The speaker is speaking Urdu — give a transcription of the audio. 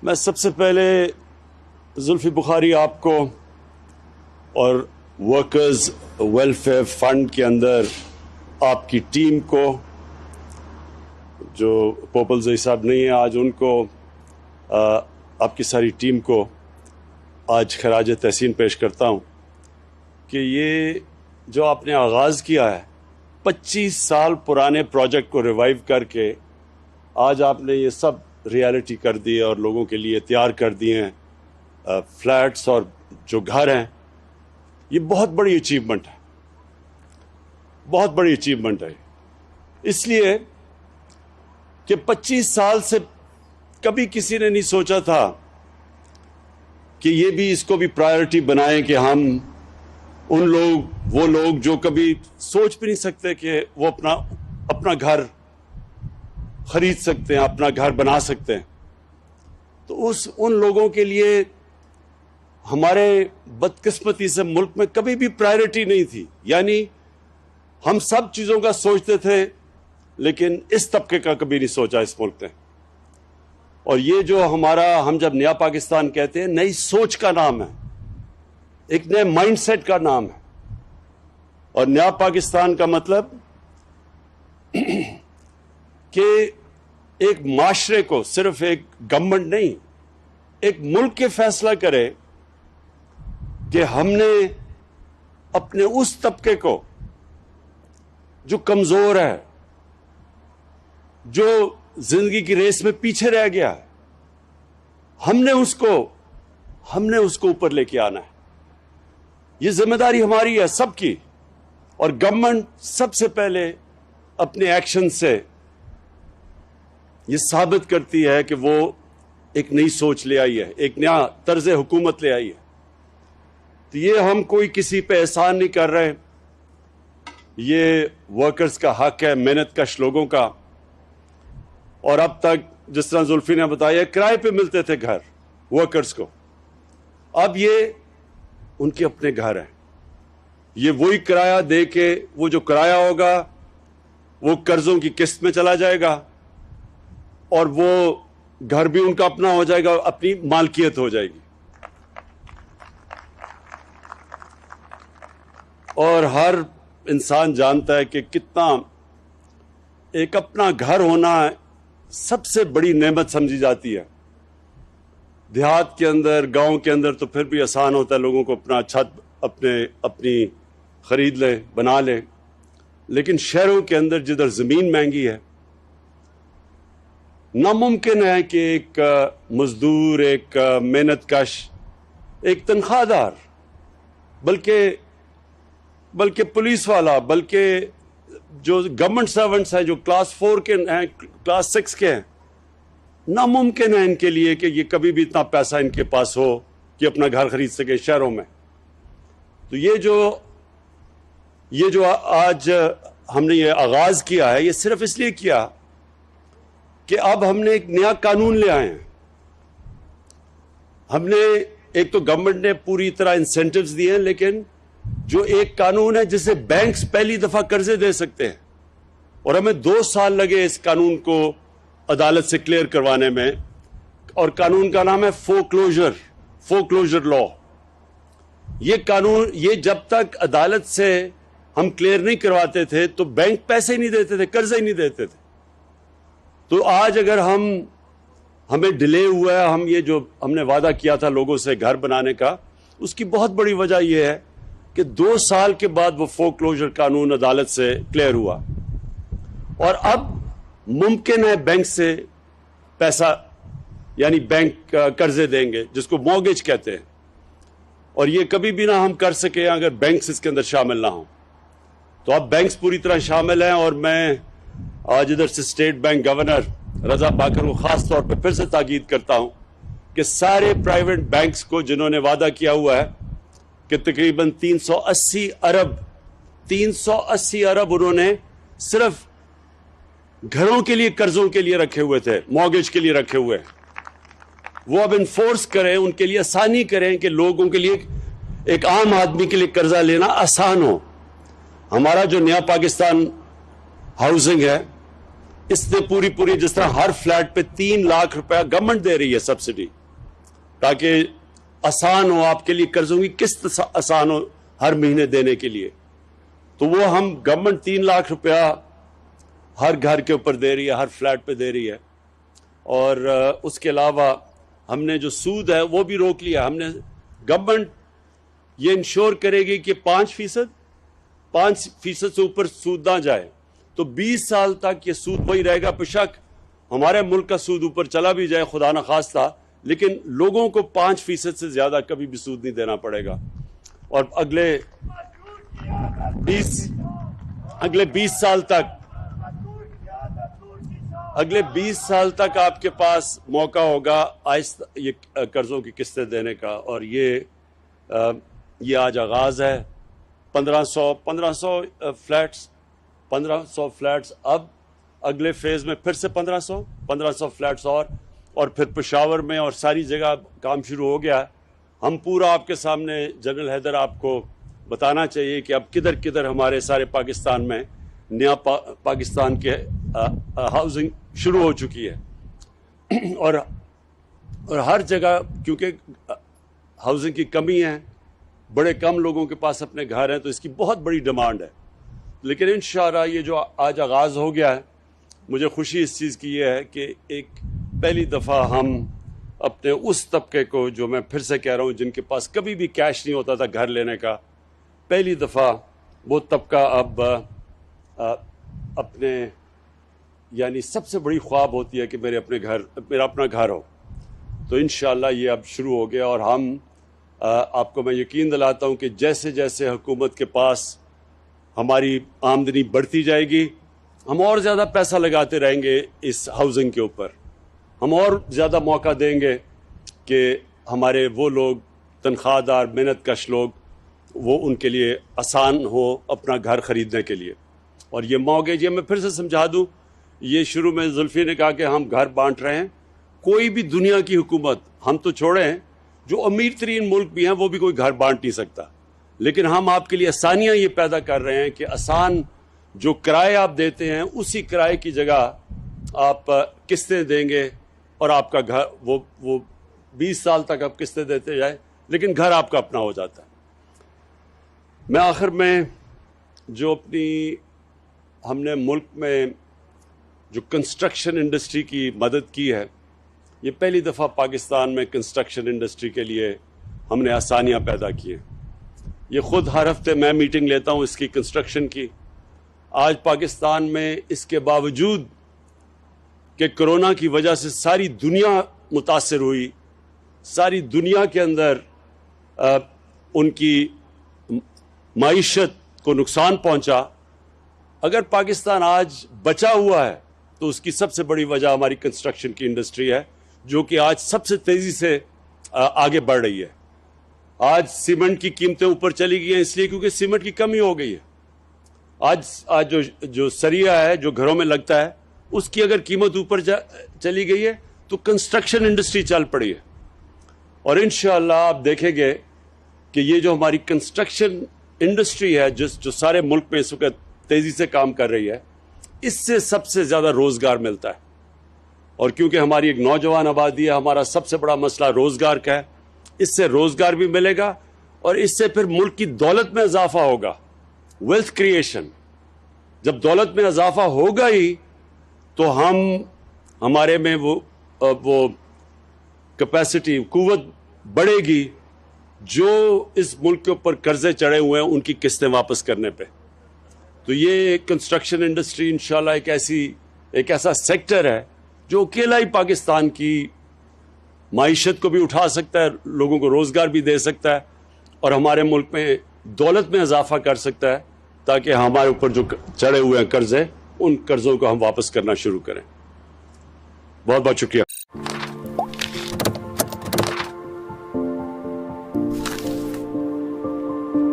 میں سب سے پہلے زلفی بخاری آپ کو اور ورکرز ویلفیئر فنڈ کے اندر آپ کی ٹیم کو، جو پوپل زئی صاحب نہیں ہیں آج، ان کو، آپ کی ساری ٹیم کو آج خراج تحسین پیش کرتا ہوں کہ یہ جو آپ نے آغاز کیا ہے 25 سال پرانے پروجیکٹ کو ریوائیو کر کے آج آپ نے یہ سب ریالٹی کر دی ہے اور لوگوں کے لیے تیار کر دیے ہیں فلیٹس اور جو گھر ہیں. یہ بہت بڑی اچیومنٹ ہے، بہت بڑی اچیومنٹ ہے، اس لیے کہ 25 سال سے کبھی کسی نے نہیں سوچا تھا کہ یہ بھی اس کو بھی پرائیورٹی بنائیں کہ ہم وہ لوگ جو کبھی سوچ بھی نہیں سکتے کہ وہ اپنا گھر خرید سکتے ہیں، اپنا گھر بنا سکتے ہیں. تو ان لوگوں کے لیے ہمارے بدقسمتی سے ملک میں کبھی بھی پرائیورٹی نہیں تھی. یعنی ہم سب چیزوں کا سوچتے تھے لیکن اس طبقے کا کبھی نہیں سوچا اس ملک نے. اور یہ جو ہم جب نیا پاکستان کہتے ہیں، نئی سوچ کا نام ہے، ایک نئے مائنڈ سیٹ کا نام ہے. اور نیا پاکستان کا مطلب کہ ایک معاشرے کو، صرف ایک گورنمنٹ نہیں، ایک ملک کے فیصلہ کرے کہ ہم نے اپنے اس طبقے کو جو کمزور ہے، جو زندگی کی ریس میں پیچھے رہ گیا ہے، ہم نے اس کو اوپر لے کے آنا ہے. یہ ذمہ داری ہماری ہے سب کی. اور گورنمنٹ سب سے پہلے اپنے ایکشن سے یہ ثابت کرتی ہے کہ وہ ایک نئی سوچ لے آئی ہے، ایک نیا طرز حکومت لے آئی ہے. تو یہ ہم کوئی کسی پہ احسان نہیں کر رہے، یہ ورکرز کا حق ہے، محنت کش لوگوں کا. اور اب تک جس طرح زلفی نے بتایا کرائے پہ ملتے تھے گھر ورکرز کو، اب یہ ان کے اپنے گھر ہیں. یہ وہی کرایہ دے کے، وہ جو کرایہ ہوگا وہ قرضوں کی قسط میں چلا جائے گا اور وہ گھر بھی ان کا اپنا ہو جائے گا، اپنی مالکیت ہو جائے گی. اور ہر انسان جانتا ہے کہ کتنا ایک اپنا گھر ہونا سب سے بڑی نعمت سمجھی جاتی ہے. دیہات کے اندر، گاؤں کے اندر تو پھر بھی آسان ہوتا ہے، لوگوں کو اپنا چھت اپنی خرید لیں، بنا لیں. لیکن شہروں کے اندر جدھر زمین مہنگی ہے، ناممکن ہے کہ ایک مزدور، ایک محنت کش، ایک تنخواہ دار، بلکہ پولیس والا، بلکہ جو گورنمنٹ سرونٹس ہیں، جو کلاس 4 کے ہیں، کلاس 6 کے ہیں، ناممکن ہے ان کے لیے کہ یہ کبھی بھی اتنا پیسہ ان کے پاس ہو کہ اپنا گھر خرید سکے شہروں میں. تو یہ جو آج ہم نے یہ آغاز کیا ہے، یہ صرف اس لیے کیا کہ اب ہم نے ایک نیا قانون لے آئے ہیں. ہم نے ایک تو گورنمنٹ نے پوری طرح انسینٹیوز دیے ہیں، لیکن جو ایک قانون ہے جسے بینکس پہلی دفعہ قرضے دے سکتے ہیں، اور ہمیں 2 سال لگے اس قانون کو عدالت سے کلیئر کروانے میں. اور قانون کا نام ہے فورکلوجر لا. یہ قانون، یہ جب تک عدالت سے ہم کلیئر نہیں کرواتے تھے تو بینک پیسے ہی نہیں دیتے تھے، قرضے ہی نہیں دیتے تھے. تو آج اگر ہمیں ڈیلے ہوا ہے، یہ جو ہم نے وعدہ کیا تھا لوگوں سے گھر بنانے کا، اس کی بہت بڑی وجہ یہ ہے کہ 2 سال کے بعد وہ فورکلوجر قانون عدالت سے کلیئر ہوا. اور اب ممکن ہے بینک سے پیسہ، یعنی بینک قرضے دیں گے، جس کو مورگیج کہتے ہیں. اور یہ کبھی بھی نہ ہم کر سکے اگر بینکس اس کے اندر شامل نہ ہوں. تو اب بینکس پوری طرح شامل ہیں. اور میں آج ادھر سے اسٹیٹ بینک گورنر رضا پاکر کو خاص طور پہ پھر سے تاکید کرتا ہوں کہ سارے پرائیویٹ بینکس کو جنہوں نے وعدہ کیا ہوا ہے کہ تقریباً 380 ارب انہوں نے صرف گھروں کے لیے، قرضوں کے لیے رکھے ہوئے تھے، مورگیج کے لیے رکھے ہوئے، وہ اب انفورس کریں، ان کے لیے آسانی کریں کہ لوگوں کے لیے، ایک عام آدمی کے لیے قرضہ لینا آسان ہو. ہمارا جو نیا پاکستان ہاؤسنگ ہے، اس نے پوری جس طرح ہر فلیٹ پہ 3 لاکھ روپیہ گورنمنٹ دے رہی ہے سبسڈی، تاکہ آسان ہو آپ کے لیے، قرضوں کی قسط آسان ہو ہر مہینے دینے کے لیے، تو وہ ہم گورنمنٹ 3 لاکھ روپیہ ہر گھر کے اوپر دے رہی ہے، ہر فلیٹ پہ دے رہی ہے۔ اور اس کے علاوہ ہم نے جو سود ہے وہ بھی روک لیا۔ ہم نے گورنمنٹ یہ انشور کرے گی کہ 5% سے اوپر سود نہ جائے، تو 20 سال تک یہ سود وہی رہے گا۔ بشک ہمارے ملک کا سود اوپر چلا بھی جائے خدا نخواستہ، لیکن لوگوں کو 5% سے زیادہ کبھی بھی سود نہیں دینا پڑے گا۔ اور اگلے 20 سال تک آپ کے پاس موقع ہوگا آہستہ یہ قرضوں کی قسطیں دینے کا۔ اور یہ آج آغاز ہے۔ 1500 فلیٹس، اب اگلے فیز میں پھر سے 1500 فلیٹس اور پھر پشاور میں اور ساری جگہ کام شروع ہو گیا ہے۔ ہم پورا آپ کے سامنے جنرل حیدر آپ کو بتانا چاہیے کہ اب کدھر ہمارے سارے پاکستان میں نیا پاکستان کے ہاؤسنگ شروع ہو چکی ہے، اور ہر جگہ کیونکہ ہاؤسنگ کی کمی ہے، بڑے کم لوگوں کے پاس اپنے گھر ہیں، تو اس کی بہت بڑی ڈیمانڈ ہے۔ لیکن انشاءاللہ یہ جو آج آغاز ہو گیا ہے، مجھے خوشی اس چیز کی یہ ہے کہ ایک پہلی دفعہ ہم اپنے اس طبقے کو، جو میں پھر سے کہہ رہا ہوں جن کے پاس کبھی بھی کیش نہیں ہوتا تھا گھر لینے کا، پہلی دفعہ وہ طبقہ اب اپنے، یعنی سب سے بڑی خواب ہوتی ہے کہ میرا اپنا گھر ہو، تو انشاءاللہ یہ اب شروع ہو گیا۔ اور ہم آپ کو میں یقین دلاتا ہوں کہ جیسے جیسے حکومت کے پاس ہماری آمدنی بڑھتی جائے گی، ہم اور زیادہ پیسہ لگاتے رہیں گے اس ہاؤسنگ کے اوپر، ہم اور زیادہ موقع دیں گے کہ ہمارے وہ لوگ تنخواہ دار محنت کش لوگ، وہ ان کے لیے آسان ہو اپنا گھر خریدنے کے لیے۔ اور یہ موقع، یہ میں پھر سے سمجھا دوں، یہ شروع میں زلفی نے کہا کہ ہم گھر بانٹ رہے ہیں، کوئی بھی دنیا کی حکومت، ہم تو چھوڑیں جو امیر ترین ملک بھی ہیں وہ بھی کوئی گھر بانٹ نہیں سکتا، لیکن ہم آپ کے لیے آسانیاں یہ پیدا کر رہے ہیں کہ آسان جو کرائے آپ دیتے ہیں اسی کرائے کی جگہ آپ قسطیں دیں گے، اور آپ کا گھر وہ 20 سال تک آپ قسطیں دیتے جائیں، لیکن گھر آپ کا اپنا ہو جاتا ہے۔ میں آخر میں جو ہم نے ملک میں جو کنسٹرکشن انڈسٹری کی مدد کی ہے، یہ پہلی دفعہ پاکستان میں کنسٹرکشن انڈسٹری کے لیے ہم نے آسانیاں پیدا کی ہیں۔ یہ خود ہر ہفتے میں میٹنگ لیتا ہوں اس کی کنسٹرکشن کی۔ آج پاکستان میں اس کے باوجود کہ کرونا کی وجہ سے ساری دنیا متاثر ہوئی، ساری دنیا کے اندر ان کی معیشت کو نقصان پہنچا، اگر پاکستان آج بچا ہوا ہے تو اس کی سب سے بڑی وجہ ہماری کنسٹرکشن کی انڈسٹری ہے، جو کہ آج سب سے تیزی سے آگے بڑھ رہی ہے۔ آج سیمنٹ کی قیمتیں اوپر چلی گئی ہیں اس لیے کیونکہ سیمنٹ کی کمی ہو گئی ہے۔ آج جو سریا ہے جو گھروں میں لگتا ہے، اس کی اگر قیمت اوپر چلی گئی ہے تو کنسٹرکشن انڈسٹری چل پڑی ہے۔ اور انشاءاللہ آپ دیکھیں گے کہ یہ جو ہماری کنسٹرکشن انڈسٹری ہے جو سارے ملک میں اس وقت تیزی سے کام کر رہی ہے، اس سے سب سے زیادہ روزگار ملتا ہے۔ اور کیونکہ ہماری ایک نوجوان آبادی ہے، ہمارا سب سے بڑا مسئلہ روزگار کا ہے، اس سے روزگار بھی ملے گا اور اس سے پھر ملک کی دولت میں اضافہ ہوگا، ویلتھ کریشن۔ جب دولت میں اضافہ ہوگا ہی تو ہمارے میں وہ کیپیسٹی، قوت بڑھے گی جو اس ملک کے اوپر قرضے چڑھے ہوئے ہیں ان کی قسطیں واپس کرنے پہ۔ تو یہ کنسٹرکشن انڈسٹری انشاءاللہ ایک ایسا سیکٹر ہے جو اکیلا ہی پاکستان کی معیشت کو بھی اٹھا سکتا ہے، لوگوں کو روزگار بھی دے سکتا ہے، اور ہمارے ملک میں دولت میں اضافہ کر سکتا ہے، تاکہ ہمارے اوپر جو چڑھے ہوئے ہیں قرضے، ان قرضوں کو ہم واپس کرنا شروع کریں۔ بہت بہت شکریہ۔